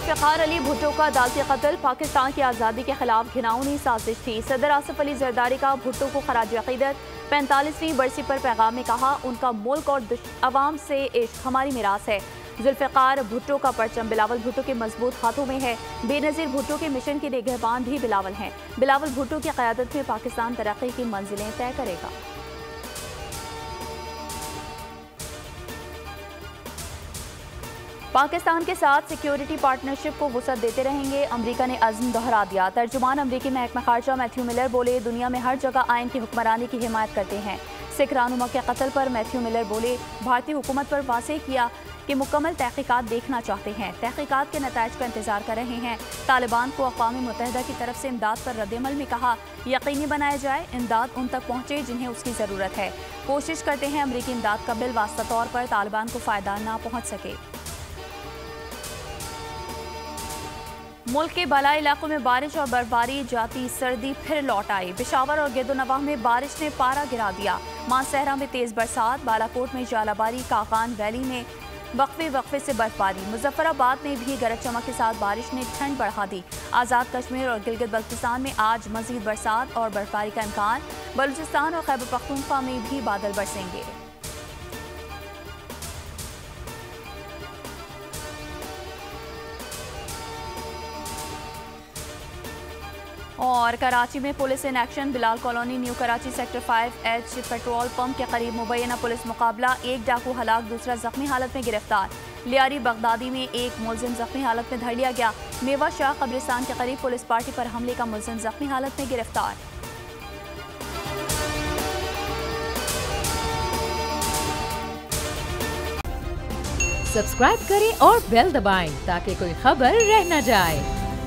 जुल्फ़िकार अली भुट्टो का अदालती कत्ल पाकिस्तान की आज़ादी के खिलाफ घिनौनी साजिश थी। सदर आसिफ अली जरदारी का भुट्टो को खराज अक़ीदत 45वीं बरसी पर पैगाम में कहा, उनका मुल्क और अवाम से इश्क हमारी मीरास है। जुल्फ़िकार भुट्टो का परचम बिलावल भुट्टो के मजबूत हाथों में है। बेनज़ीर भुट्टो के मिशन के निगहबान भी बिलावल हैं। बिलावल भुट्टो की क़यादत में पाकिस्तान तरक्की की मंजिलें तय करेगा। पाकिस्तान के साथ सिक्योरिटी पार्टनरशिप को वुसअत देते रहेंगे, अमरीका ने अज़्म दोहरा दिया। तर्जुमान अमरीकी महकमा खारजा मैथ्यू मिलर बोले, दुनिया में हर जगह आइन की हुक्मरानी की हिमायत करते हैं। सिख रहनुमा के कत्ल पर मैथ्यू मिलर बोले, भारतीय हुकूमत पर वाज़ेह किया कि मुकम्मल तहकीकात देखना चाहते हैं, तहकीकात के नताइज का इंतजार कर रहे हैं। तालिबान को अक़वाम मुत्तहिदा की तरफ से इमदाद पर रद्दअमल में कहा, यकीनी बनाया जाए इमदाद उन तक पहुँचे जिन्हें उसकी ज़रूरत है। कोशिश करते हैं अमरीकी इमदाद का बिलवास्ता तौर पर तालिबान को फ़ायदा ना पहुँच सके। मुल्क के बालाई इलाकों में बारिश और बर्फबारी, जाती सर्दी फिर लौट आई। पेशावर और गिरदोनवाह में बारिश ने पारा गिरा दिया। मानसहरा में तेज़ बरसात, बालाकोट में जालाबारी, काकान वैली में वक्फे से बर्फबारी, मुजफ्फराबाद में भी गरज चमक के साथ बारिश ने ठंड बढ़ा दी। आज़ाद कश्मीर और गिलगित बल्तिस्तान में आज मज़ीद बरसात और बर्फबारी का इम्कान। बलूचिस्तान और खैबर पख्तूनख्वा में भी बादल बरसेंगे। और कराची में police in action, Bilal colony new Karachi sector 5H petrol pump के करीब मुबैना पुलिस मुकाबला, एक डाकू हलाक, दूसरा जख्मी हालत में गिरफ्तार। लियारी बगदादी में एक मुलजिम जख्मी हालत में धर लिया गया। मेवा शाह कब्रिस्तान के करीब पुलिस पार्टी पर हमले का मुलजिम जख्मी हालत में गिरफ्तार। सब्सक्राइब करें और बेल दबाएं ताकि कोई खबर रह न जाए।